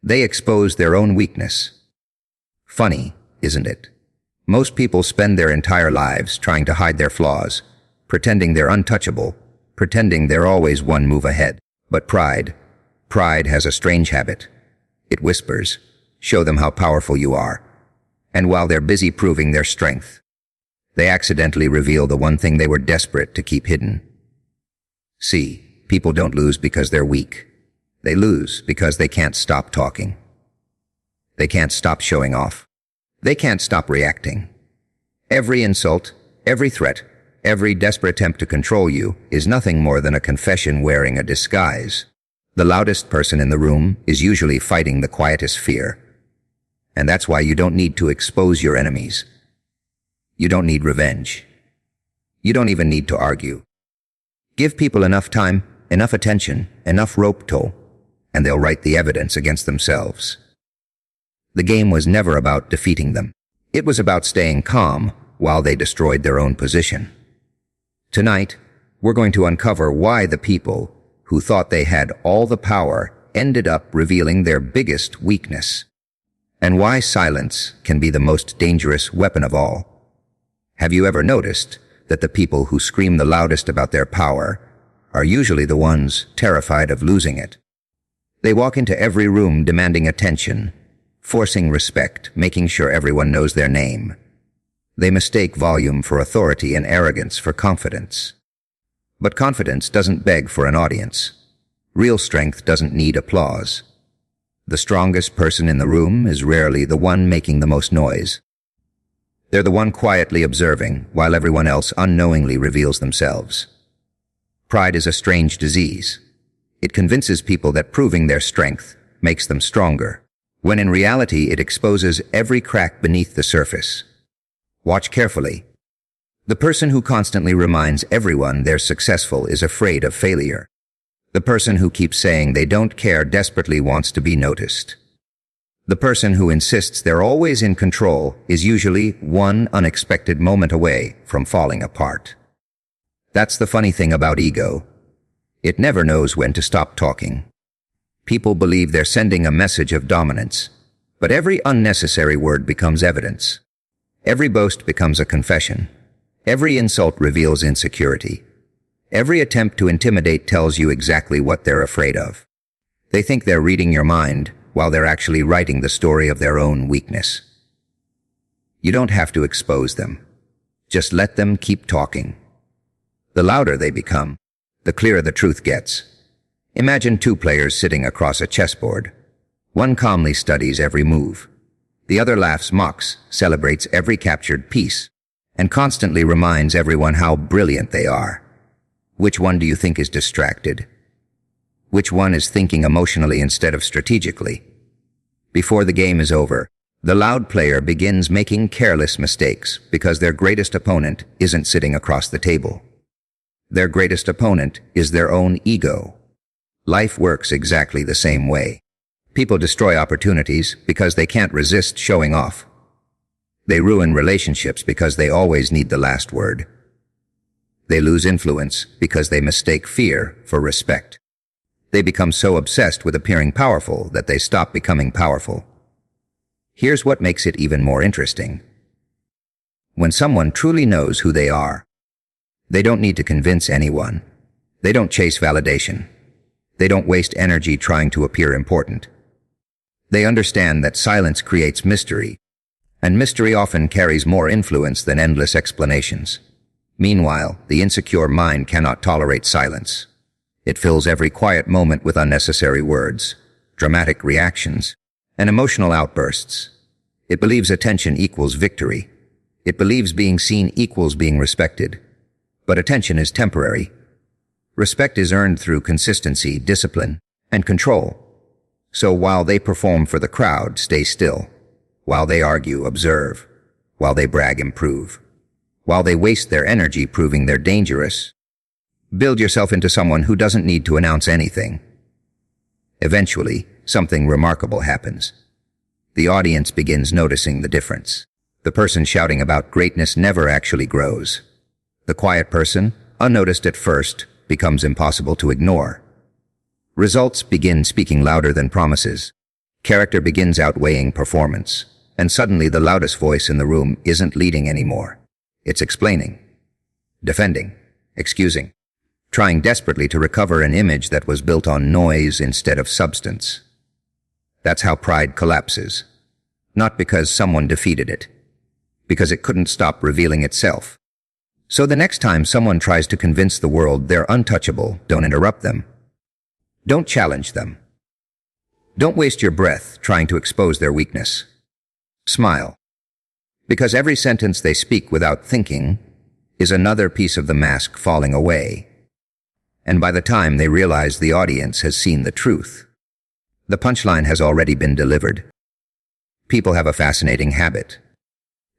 They expose their own weakness. Funny, isn't it? Most people spend their entire lives trying to hide their flaws, pretending they're untouchable, pretending they're always one move ahead. But pride has a strange habit. It whispers, show them how powerful you are. And while they're busy proving their strength, they accidentally reveal the one thing they were desperate to keep hidden. See, people don't lose because they're weak. They lose because they can't stop talking. They can't stop showing off. They can't stop reacting. Every insult, every threat, every desperate attempt to control you is nothing more than a confession wearing a disguise. The loudest person in the room is usually fighting the quietest fear. And that's why you don't need to expose your enemies. You don't need revenge. You don't even need to argue. Give people enough time, enough attention, enough rope toll, and they'll write the evidence against themselves. The game was never about defeating them. It was about staying calm while they destroyed their own position. Tonight, we're going to uncover why the people who thought they had all the power ended up revealing their biggest weakness, and why silence can be the most dangerous weapon of all. Have you ever noticed that the people who scream the loudest about their power are usually the ones terrified of losing it? They walk into every room demanding attention, forcing respect, making sure everyone knows their name. They mistake volume for authority and arrogance for confidence. But confidence doesn't beg for an audience. Real strength doesn't need applause. The strongest person in the room is rarely the one making the most noise. They're the one quietly observing while everyone else unknowingly reveals themselves. Pride is a strange disease. It convinces people that proving their strength makes them stronger, when in reality it exposes every crack beneath the surface. Watch carefully. The person who constantly reminds everyone they're successful is afraid of failure. The person who keeps saying they don't care desperately wants to be noticed. The person who insists they're always in control is usually one unexpected moment away from falling apart. That's the funny thing about ego. It never knows when to stop talking. People believe they're sending a message of dominance, but every unnecessary word becomes evidence. Every boast becomes a confession. Every insult reveals insecurity. Every attempt to intimidate tells you exactly what they're afraid of. They think they're reading your mind, while they're actually writing the story of their own weakness. You don't have to expose them. Just let them keep talking. The louder they become, the clearer the truth gets. Imagine two players sitting across a chessboard. One calmly studies every move. The other laughs, mocks, celebrates every captured piece, and constantly reminds everyone how brilliant they are. Which one do you think is distracted? Which one is thinking emotionally instead of strategically? Before the game is over, the loud player begins making careless mistakes because their greatest opponent isn't sitting across the table. Their greatest opponent is their own ego. Life works exactly the same way. People destroy opportunities because they can't resist showing off. They ruin relationships because they always need the last word. They lose influence because they mistake fear for respect. They become so obsessed with appearing powerful that they stop becoming powerful. Here's what makes it even more interesting. When someone truly knows who they are, they don't need to convince anyone. They don't chase validation. They don't waste energy trying to appear important. They understand that silence creates mystery, and mystery often carries more influence than endless explanations. Meanwhile, the insecure mind cannot tolerate silence. It fills every quiet moment with unnecessary words, dramatic reactions, and emotional outbursts. It believes attention equals victory. It believes being seen equals being respected. But attention is temporary. Respect is earned through consistency, discipline, and control. So while they perform for the crowd, stay still. While they argue, observe. While they brag, improve. While they waste their energy proving they're dangerous, build yourself into someone who doesn't need to announce anything. Eventually, something remarkable happens. The audience begins noticing the difference. The person shouting about greatness never actually grows. The quiet person, unnoticed at first, becomes impossible to ignore. Results begin speaking louder than promises. Character begins outweighing performance, and suddenly the loudest voice in the room isn't leading anymore. It's explaining, defending, excusing, trying desperately to recover an image that was built on noise instead of substance. That's how pride collapses. Not because someone defeated it, because it couldn't stop revealing itself. So the next time someone tries to convince the world they're untouchable, don't interrupt them. Don't challenge them. Don't waste your breath trying to expose their weakness. Smile. Because every sentence they speak without thinking is another piece of the mask falling away. And by the time they realize the audience has seen the truth, the punchline has already been delivered. People have a fascinating habit.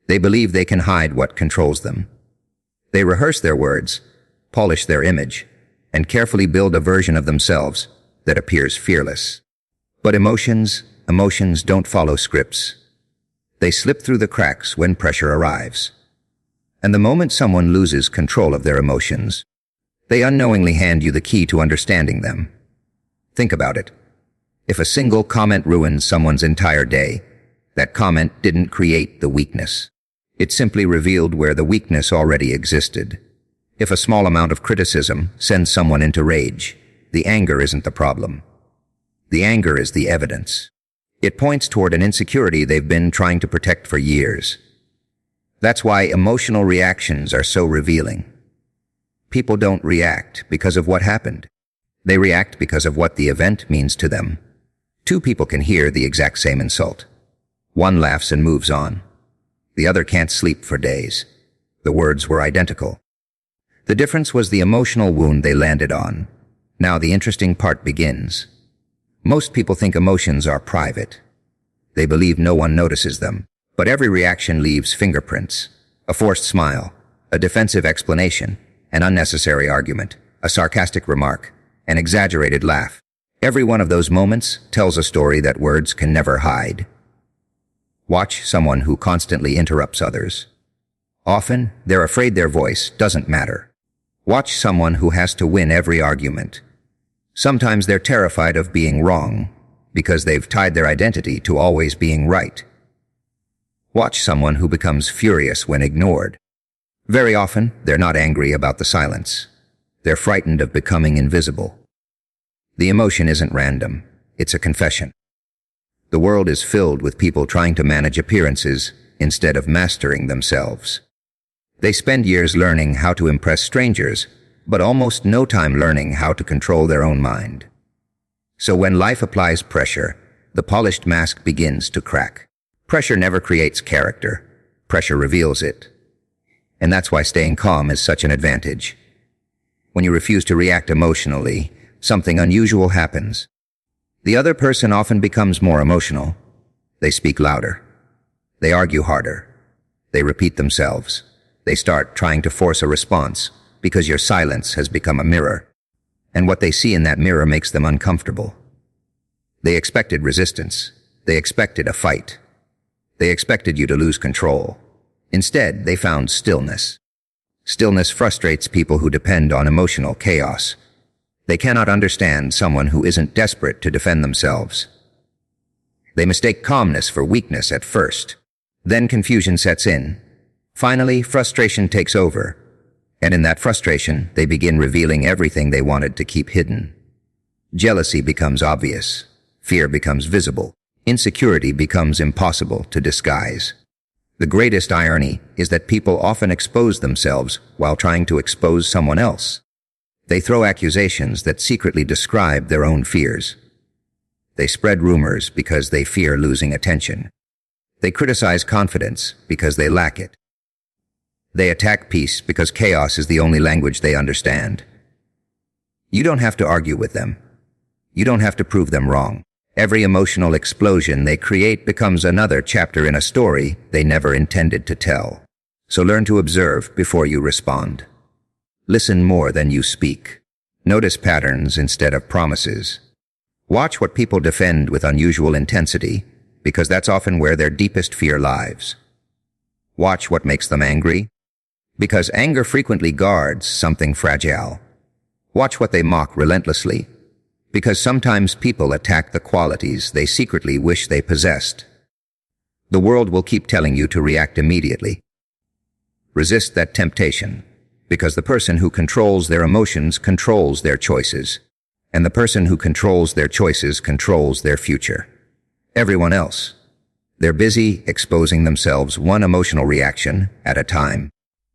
They believe they can hide what controls them. They rehearse their words, polish their image, and carefully build a version of themselves that appears fearless. But emotions don't follow scripts. They slip through the cracks when pressure arrives. And the moment someone loses control of their emotions, they unknowingly hand you the key to understanding them. Think about it. If a single comment ruins someone's entire day, that comment didn't create the weakness. It simply revealed where the weakness already existed. If a small amount of criticism sends someone into rage, the anger isn't the problem. The anger is the evidence. It points toward an insecurity they've been trying to protect for years. That's why emotional reactions are so revealing. People don't react because of what happened. They react because of what the event means to them. Two people can hear the exact same insult. One laughs and moves on. The other can't sleep for days. The words were identical. The difference was the emotional wound they landed on. Now the interesting part begins. Most people think emotions are private. They believe no one notices them. But every reaction leaves fingerprints. A forced smile, a defensive explanation, an unnecessary argument, a sarcastic remark, an exaggerated laugh. Every one of those moments tells a story that words can never hide. Watch someone who constantly interrupts others. Often, they're afraid their voice doesn't matter. Watch someone who has to win every argument. Sometimes they're terrified of being wrong, because they've tied their identity to always being right. Watch someone who becomes furious when ignored. Very often, they're not angry about the silence. They're frightened of becoming invisible. The emotion isn't random. It's a confession. The world is filled with people trying to manage appearances instead of mastering themselves. They spend years learning how to impress strangers, but almost no time learning how to control their own mind. So when life applies pressure, the polished mask begins to crack. Pressure never creates character. Pressure reveals it. And that's why staying calm is such an advantage. When you refuse to react emotionally, something unusual happens. The other person often becomes more emotional. They speak louder. They argue harder. They repeat themselves. They start trying to force a response because your silence has become a mirror. And what they see in that mirror makes them uncomfortable. They expected resistance. They expected a fight. They expected you to lose control. Instead, they found stillness. Stillness frustrates people who depend on emotional chaos. They cannot understand someone who isn't desperate to defend themselves. They mistake calmness for weakness at first. Then confusion sets in. Finally, frustration takes over. And in that frustration, they begin revealing everything they wanted to keep hidden. Jealousy becomes obvious. Fear becomes visible. Insecurity becomes impossible to disguise. The greatest irony is that people often expose themselves while trying to expose someone else. They throw accusations that secretly describe their own fears. They spread rumors because they fear losing attention. They criticize confidence because they lack it. They attack peace because chaos is the only language they understand. You don't have to argue with them. You don't have to prove them wrong. Every emotional explosion they create becomes another chapter in a story they never intended to tell. So learn to observe before you respond. Listen more than you speak. Notice patterns instead of promises. Watch what people defend with unusual intensity, because that's often where their deepest fear lies. Watch what makes them angry, because anger frequently guards something fragile. Watch what they mock relentlessly, Because sometimes people attack the qualities they secretly wish they possessed. The world will keep telling you to react immediately. Resist that temptation, because the person who controls their emotions controls their choices, and the person who controls their choices controls their future. Everyone else. They're busy exposing themselves one emotional reaction at a time,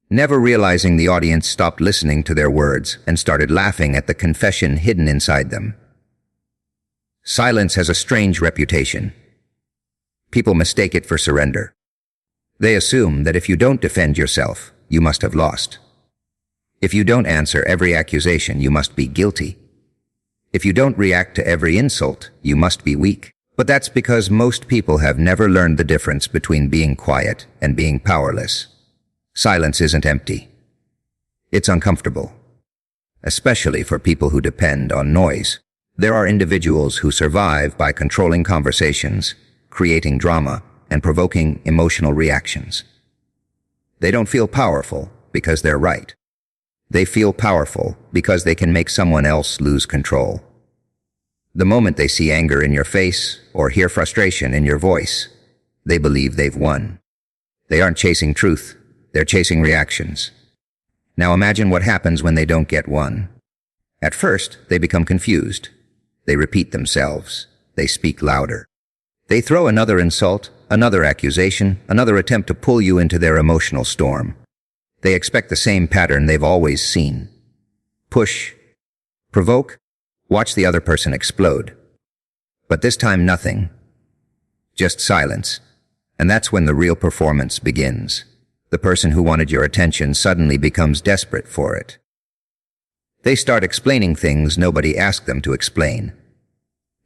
never realizing the audience stopped listening to their words and started laughing at the confession hidden inside them. Silence has a strange reputation. People mistake it for surrender. They assume that if you don't defend yourself, you must have lost. If you don't answer every accusation, you must be guilty. If you don't react to every insult, you must be weak. But that's because most people have never learned the difference between being quiet and being powerless. Silence isn't empty. It's uncomfortable, especially for people who depend on noise. There are individuals who survive by controlling conversations, creating drama, and provoking emotional reactions. They don't feel powerful because they're right. They feel powerful because they can make someone else lose control. The moment they see anger in your face or hear frustration in your voice, they believe they've won. They aren't chasing truth, they're chasing reactions. Now imagine what happens when they don't get one. At first, they become confused. They repeat themselves. They speak louder. They throw another insult, another accusation, another attempt to pull you into their emotional storm. They expect the same pattern they've always seen. Push, provoke, watch the other person explode. But this time nothing. Just silence. And that's when the real performance begins. The person who wanted your attention suddenly becomes desperate for it. They start explaining things nobody asked them to explain.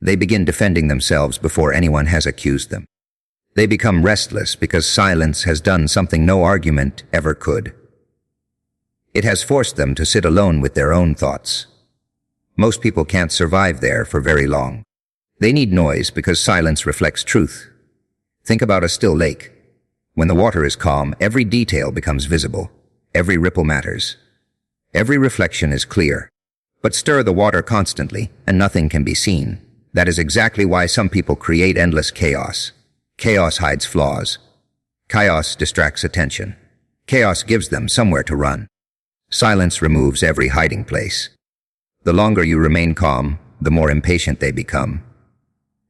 They begin defending themselves before anyone has accused them. They become restless because silence has done something no argument ever could. It has forced them to sit alone with their own thoughts. Most people can't survive there for very long. They need noise because silence reflects truth. Think about a still lake. When the water is calm, every detail becomes visible. Every ripple matters. Every reflection is clear. But stir the water constantly, and nothing can be seen. That is exactly why some people create endless chaos. Chaos hides flaws. Chaos distracts attention. Chaos gives them somewhere to run. Silence removes every hiding place. The longer you remain calm, the more impatient they become.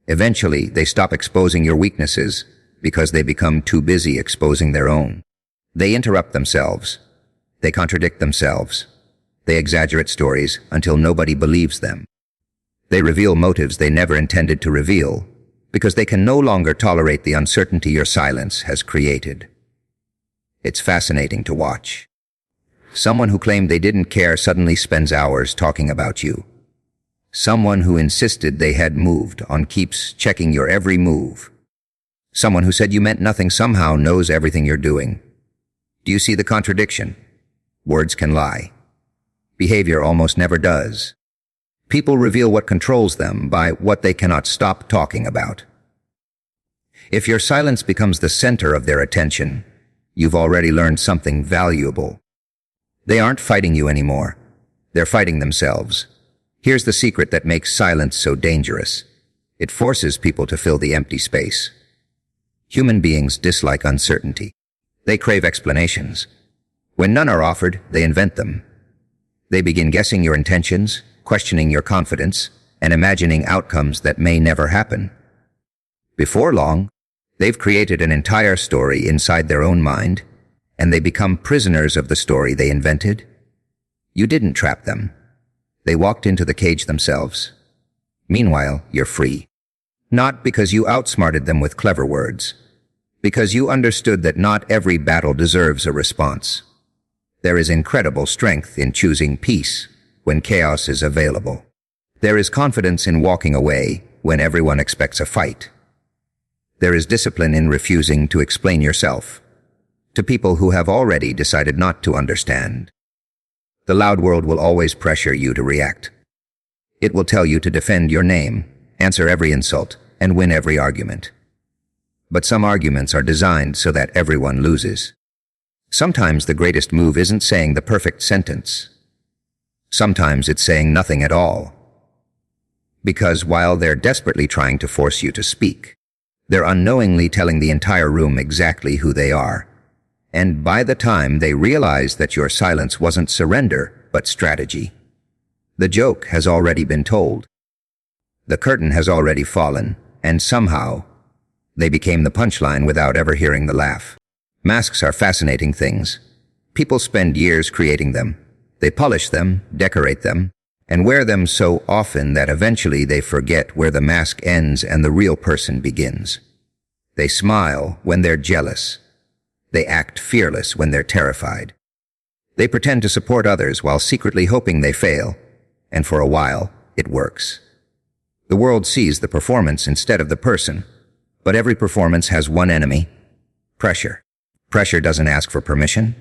Eventually, they stop exposing your weaknesses because they become too busy exposing their own. They interrupt themselves. They contradict themselves. They exaggerate stories until nobody believes them. They reveal motives they never intended to reveal because they can no longer tolerate the uncertainty your silence has created. It's fascinating to watch. Someone who claimed they didn't care suddenly spends hours talking about you. Someone who insisted they had moved on keeps checking your every move. Someone who said you meant nothing somehow knows everything you're doing. Do you see the contradiction? Words can lie. Behavior almost never does. People reveal what controls them by what they cannot stop talking about. If your silence becomes the center of their attention, you've already learned something valuable. They aren't fighting you anymore. They're fighting themselves. Here's the secret that makes silence so dangerous. It forces people to fill the empty space. Human beings dislike uncertainty. They crave explanations. When none are offered, they invent them. They begin guessing your intentions, questioning your confidence, and imagining outcomes that may never happen. Before long, they've created an entire story inside their own mind, and they become prisoners of the story they invented. You didn't trap them. They walked into the cage themselves. Meanwhile, you're free. Not because you outsmarted them with clever words, because you understood that not every battle deserves a response. There is incredible strength in choosing peace when chaos is available. There is confidence in walking away when everyone expects a fight. There is discipline in refusing to explain yourself to people who have already decided not to understand. The loud world will always pressure you to react. It will tell you to defend your name, answer every insult, and win every argument. But some arguments are designed so that everyone loses. Sometimes the greatest move isn't saying the perfect sentence. Sometimes it's saying nothing at all. Because while they're desperately trying to force you to speak, they're unknowingly telling the entire room exactly who they are. And by the time they realize that your silence wasn't surrender, but strategy, the joke has already been told. The curtain has already fallen, and somehow, they became the punchline without ever hearing the laugh. Masks are fascinating things. People spend years creating them. They polish them, decorate them, and wear them so often that eventually they forget where the mask ends and the real person begins. They smile when they're jealous. They act fearless when they're terrified. They pretend to support others while secretly hoping they fail, and for a while, it works. The world sees the performance instead of the person, but every performance has one enemy: pressure. Pressure doesn't ask for permission.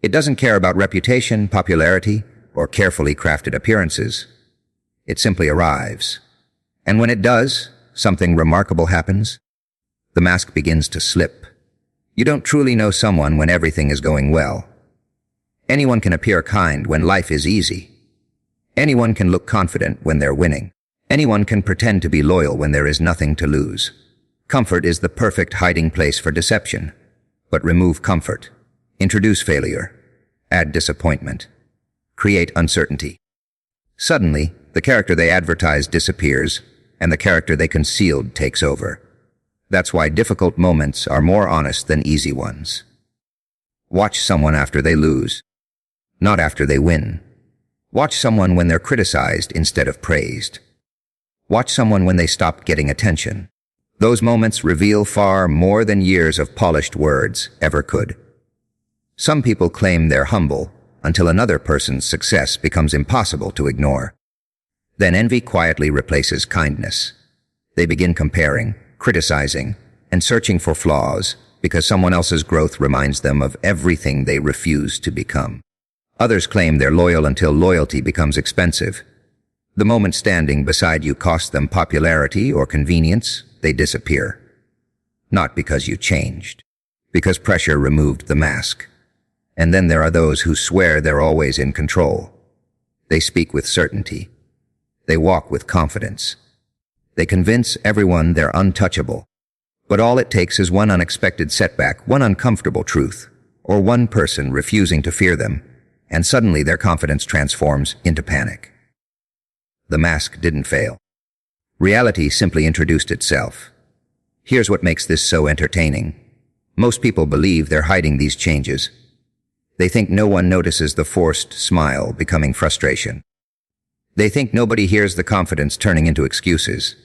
It doesn't care about reputation, popularity, or carefully crafted appearances. It simply arrives. And when it does, something remarkable happens. The mask begins to slip. You don't truly know someone when everything is going well. Anyone can appear kind when life is easy. Anyone can look confident when they're winning. Anyone can pretend to be loyal when there is nothing to lose. Comfort is the perfect hiding place for deception. But remove comfort. Introduce failure. Add disappointment. Create uncertainty. Suddenly, the character they advertised disappears, and the character they concealed takes over. That's why difficult moments are more honest than easy ones. Watch someone after they lose, not after they win. Watch someone when they're criticized instead of praised. Watch someone when they stop getting attention. Those moments reveal far more than years of polished words ever could. Some people claim they're humble until another person's success becomes impossible to ignore. Then envy quietly replaces kindness. They begin comparing, criticizing, and searching for flaws because someone else's growth reminds them of everything they refuse to become. Others claim they're loyal until loyalty becomes expensive. The moment standing beside you costs them popularity or convenience, they disappear. Not because you changed, because pressure removed the mask. And then there are those who swear they're always in control. They speak with certainty. They walk with confidence. They convince everyone they're untouchable. But all it takes is one unexpected setback, one uncomfortable truth, or one person refusing to fear them, and suddenly their confidence transforms into panic. The mask didn't fail. Reality simply introduced itself. Here's what makes this so entertaining. Most people believe they're hiding these changes. They think no one notices the forced smile becoming frustration. They think nobody hears the confidence turning into excuses.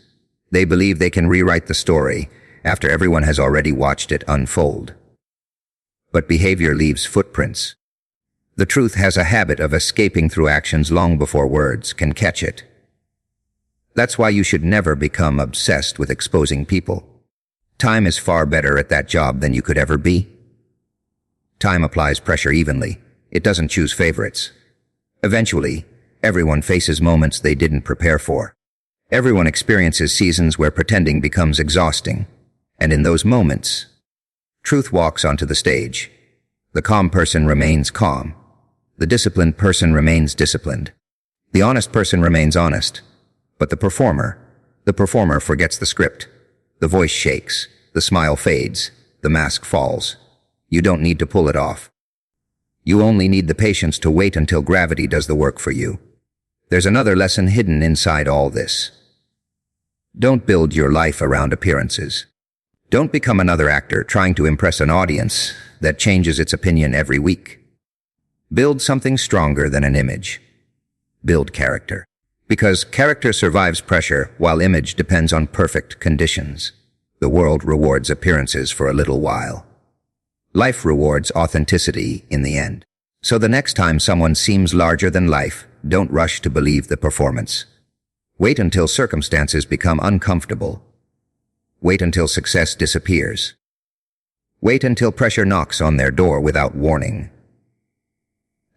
They believe they can rewrite the story after everyone has already watched it unfold. But behavior leaves footprints. The truth has a habit of escaping through actions long before words can catch it. That's why you should never become obsessed with exposing people. Time is far better at that job than you could ever be. Time applies pressure evenly. It doesn't choose favorites. Eventually, everyone faces moments they didn't prepare for. Everyone experiences seasons where pretending becomes exhausting. And in those moments, truth walks onto the stage. The calm person remains calm. The disciplined person remains disciplined. The honest person remains honest. But the performer forgets the script. The voice shakes. The smile fades. The mask falls. You don't need to pull it off. You only need the patience to wait until gravity does the work for you. There's another lesson hidden inside all this. Don't build your life around appearances. Don't become another actor trying to impress an audience that changes its opinion every week. Build something stronger than an image. Build character. Because character survives pressure while image depends on perfect conditions. The world rewards appearances for a little while. Life rewards authenticity in the end. So the next time someone seems larger than life, don't rush to believe the performance. Wait until circumstances become uncomfortable. Wait until success disappears. Wait until pressure knocks on their door without warning.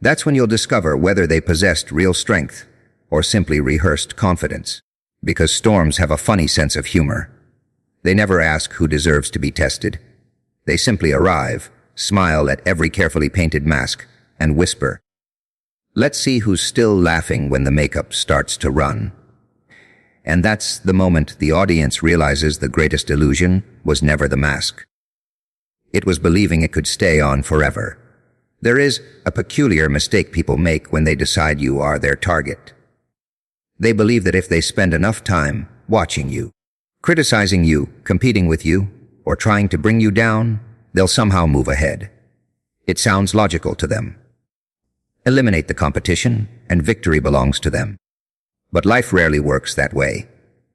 That's when you'll discover whether they possessed real strength or simply rehearsed confidence. Because storms have a funny sense of humor. They never ask who deserves to be tested. They simply arrive, smile at every carefully painted mask, and whisper, "Let's see who's still laughing when the makeup starts to run." And that's the moment the audience realizes the greatest illusion was never the mask. It was believing it could stay on forever. There is a peculiar mistake people make when they decide you are their target. They believe that if they spend enough time watching you, criticizing you, competing with you, or trying to bring you down, they'll somehow move ahead. It sounds logical to them. Eliminate the competition, and victory belongs to them. But life rarely works that way.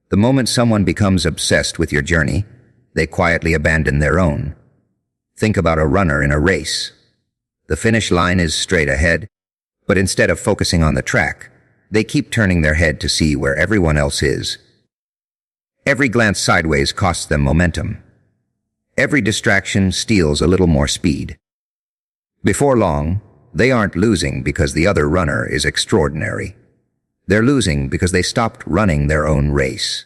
The moment someone becomes obsessed with your journey, they quietly abandon their own. Think about a runner in a race. The finish line is straight ahead, but instead of focusing on the track, they keep turning their head to see where everyone else is. Every glance sideways costs them momentum. Every distraction steals a little more speed. Before long, they aren't losing because the other runner is extraordinary. They're losing because they stopped running their own race.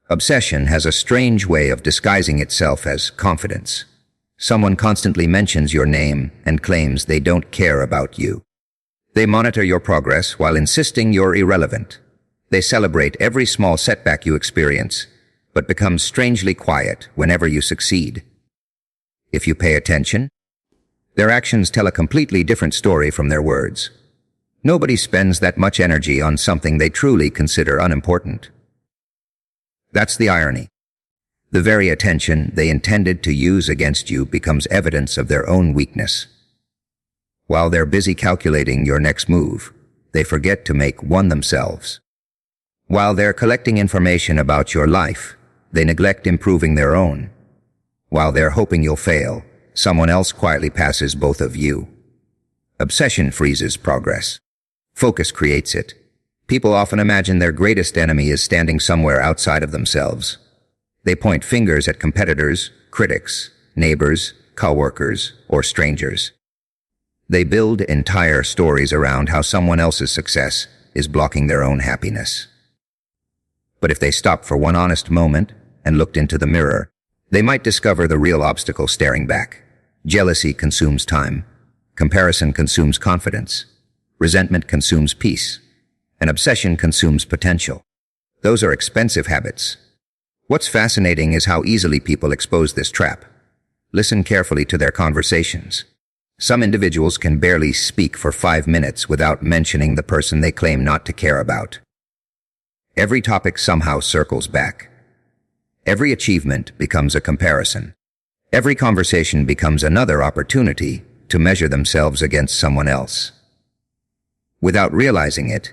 Obsession has a strange way of disguising itself as confidence. Someone constantly mentions your name and claims they don't care about you. They monitor your progress while insisting you're irrelevant. They celebrate every small setback you experience, but become strangely quiet whenever you succeed. If you pay attention, their actions tell a completely different story from their words. Nobody spends that much energy on something they truly consider unimportant. That's the irony. The very attention they intended to use against you becomes evidence of their own weakness. While they're busy calculating your next move, they forget to make one themselves. While they're collecting information about your life, they neglect improving their own. While they're hoping you'll fail, someone else quietly passes both of you. Obsession freezes progress. Focus creates it. People often imagine their greatest enemy is standing somewhere outside of themselves. They point fingers at competitors, critics, neighbors, coworkers, or strangers. They build entire stories around how someone else's success is blocking their own happiness. But if they stopped for one honest moment and looked into the mirror, they might discover the real obstacle staring back. Jealousy consumes time. Comparison consumes confidence. Resentment consumes peace. And obsession consumes potential. Those are expensive habits. What's fascinating is how easily people expose this trap. Listen carefully to their conversations. Some individuals can barely speak for 5 minutes without mentioning the person they claim not to care about. Every topic somehow circles back. Every achievement becomes a comparison. Every conversation becomes another opportunity to measure themselves against someone else. Without realizing it,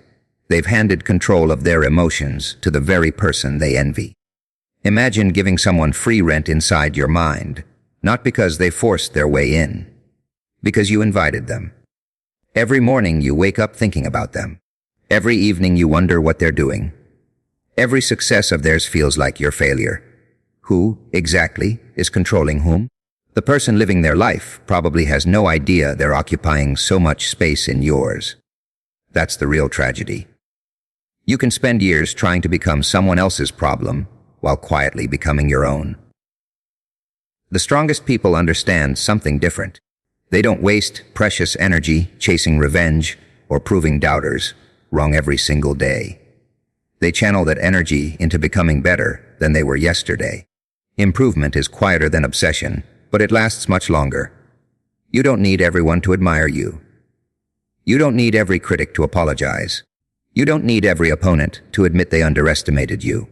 they've handed control of their emotions to the very person they envy. Imagine giving someone free rent inside your mind, not because they forced their way in, because you invited them. Every morning you wake up thinking about them. Every evening you wonder what they're doing. Every success of theirs feels like your failure. Who, exactly, is controlling whom? The person living their life probably has no idea they're occupying so much space in yours. That's the real tragedy. You can spend years trying to become someone else's problem while quietly becoming your own. The strongest people understand something different. They don't waste precious energy chasing revenge or proving doubters wrong every single day. They channel that energy into becoming better than they were yesterday. Improvement is quieter than obsession, but it lasts much longer. You don't need everyone to admire you. You don't need every critic to apologize. You don't need every opponent to admit they underestimated you.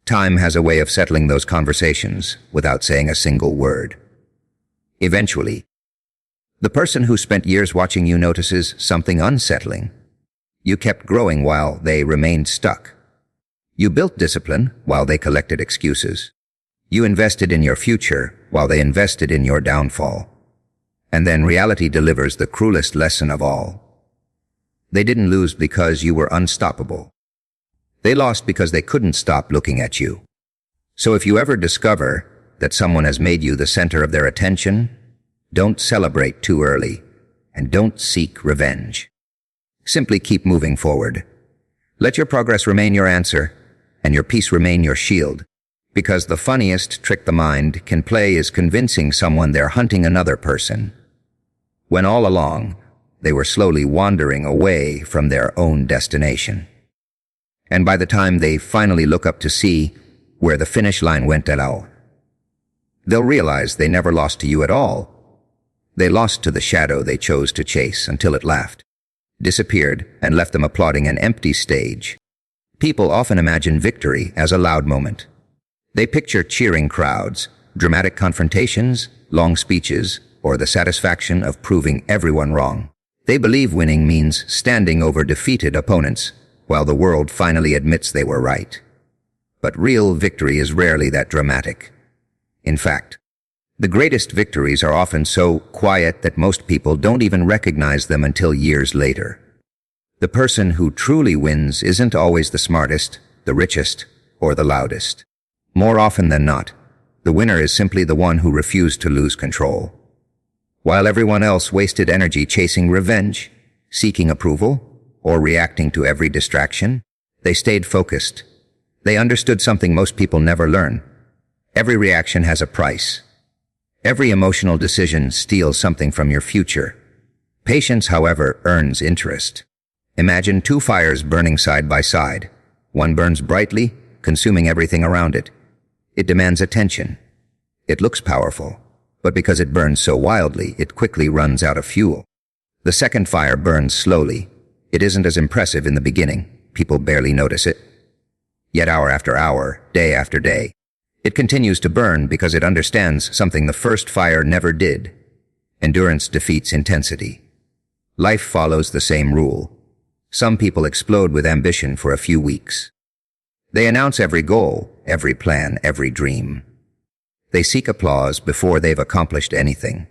Time has a way of settling those conversations without saying a single word. Eventually, the person who spent years watching you notices something unsettling. You kept growing while they remained stuck. You built discipline while they collected excuses. You invested in your future while they invested in your downfall. And then reality delivers the cruelest lesson of all. They didn't lose because you were unstoppable. They lost because they couldn't stop looking at you. So if you ever discover that someone has made you the center of their attention, don't celebrate too early, and don't seek revenge. Simply keep moving forward. Let your progress remain your answer, and your peace remain your shield. Because the funniest trick the mind can play is convincing someone they're hunting another person, when all along they were slowly wandering away from their own destination. And by the time they finally look up to see where the finish line went at all, they'll realize they never lost to you at all. They lost to the shadow they chose to chase until it laughed, disappeared, and left them applauding an empty stage. People often imagine victory as a loud moment. They picture cheering crowds, dramatic confrontations, long speeches, or the satisfaction of proving everyone wrong. They believe winning means standing over defeated opponents while the world finally admits they were right. But real victory is rarely that dramatic. In fact, the greatest victories are often so quiet that most people don't even recognize them until years later. The person who truly wins isn't always the smartest, the richest, or the loudest. More often than not, the winner is simply the one who refused to lose control. While everyone else wasted energy chasing revenge, seeking approval, or reacting to every distraction, they stayed focused. They understood something most people never learn. Every reaction has a price. Every emotional decision steals something from your future. Patience, however, earns interest. Imagine two fires burning side by side. One burns brightly, consuming everything around it. It demands attention. It looks powerful, but because it burns so wildly, it quickly runs out of fuel. The second fire burns slowly. It isn't as impressive in the beginning. People barely notice it. Yet hour after hour, day after day, it continues to burn because it understands something the first fire never did. Endurance defeats intensity. Life follows the same rule. Some people explode with ambition for a few weeks. They announce every goal, every plan, every dream. They seek applause before they've accomplished anything.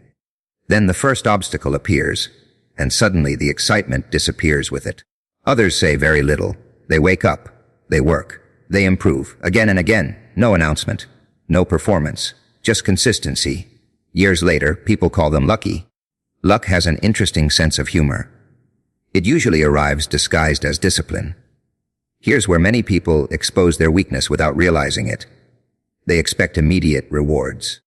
Then the first obstacle appears, and suddenly the excitement disappears with it. Others say very little. They wake up, they work, they improve, again and again. No announcement, no performance, just consistency. Years later, people call them lucky. Luck has an interesting sense of humor. It usually arrives disguised as discipline. Here's where many people expose their weakness without realizing it. They expect immediate rewards.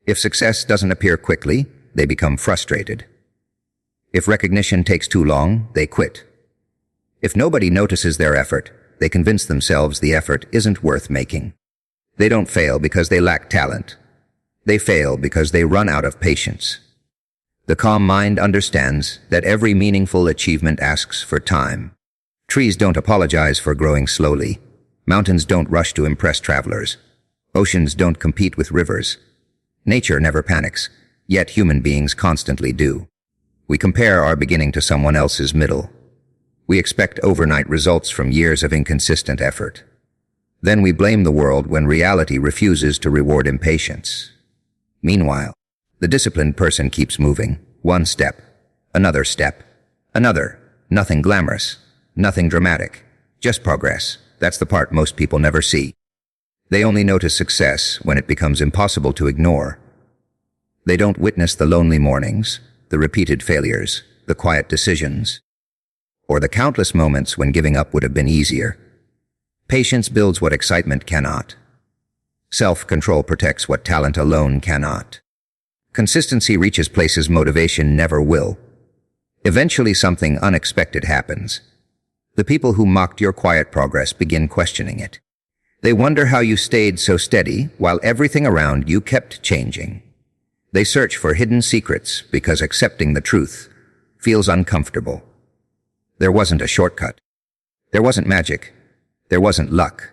If success doesn't appear quickly, they become frustrated. If recognition takes too long, they quit. If nobody notices their effort, they convince themselves the effort isn't worth making. They don't fail because they lack talent. They fail because they run out of patience. The calm mind understands that every meaningful achievement asks for time. Trees don't apologize for growing slowly. Mountains don't rush to impress travelers. Oceans don't compete with rivers. Nature never panics, yet human beings constantly do. We compare our beginning to someone else's middle. We expect overnight results from years of inconsistent effort. Then we blame the world when reality refuses to reward impatience. Meanwhile, the disciplined person keeps moving, one step, another, nothing glamorous, nothing dramatic, just progress. That's the part most people never see. They only notice success when it becomes impossible to ignore. They don't witness the lonely mornings, the repeated failures, the quiet decisions, or the countless moments when giving up would have been easier. Patience builds what excitement cannot. Self-control protects what talent alone cannot. Consistency reaches places motivation never will. Eventually something unexpected happens. The people who mocked your quiet progress begin questioning it. They wonder how you stayed so steady while everything around you kept changing. They search for hidden secrets because accepting the truth feels uncomfortable. There wasn't a shortcut. There wasn't magic. There wasn't luck.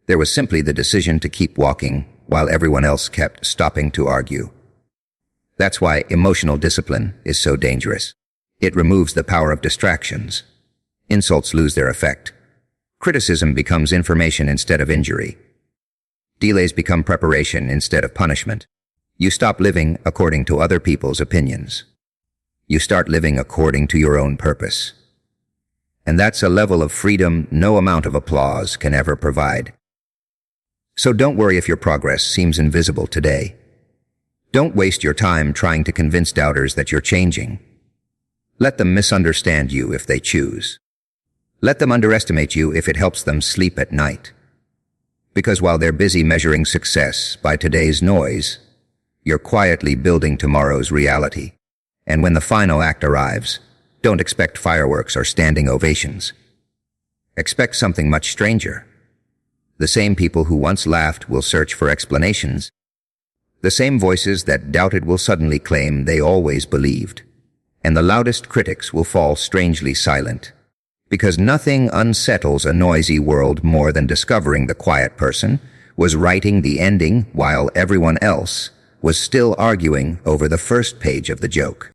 There was simply the decision to keep walking while everyone else kept stopping to argue. That's why emotional discipline is so dangerous. It removes the power of distractions. Insults lose their effect. Criticism becomes information instead of injury. Delays become preparation instead of punishment. You stop living according to other people's opinions. You start living according to your own purpose. And that's a level of freedom no amount of applause can ever provide. So don't worry if your progress seems invisible today. Don't waste your time trying to convince doubters that you're changing. Let them misunderstand you if they choose. Let them underestimate you if it helps them sleep at night. Because while they're busy measuring success by today's noise, you're quietly building tomorrow's reality. And when the final act arrives, don't expect fireworks or standing ovations. expect something much stranger. The same people who once laughed will search for explanations. The same voices that doubted will suddenly claim they always believed. And the loudest critics will fall strangely silent. Because nothing unsettles a noisy world more than discovering the quiet person was writing the ending while everyone else was still arguing over the first page of the joke.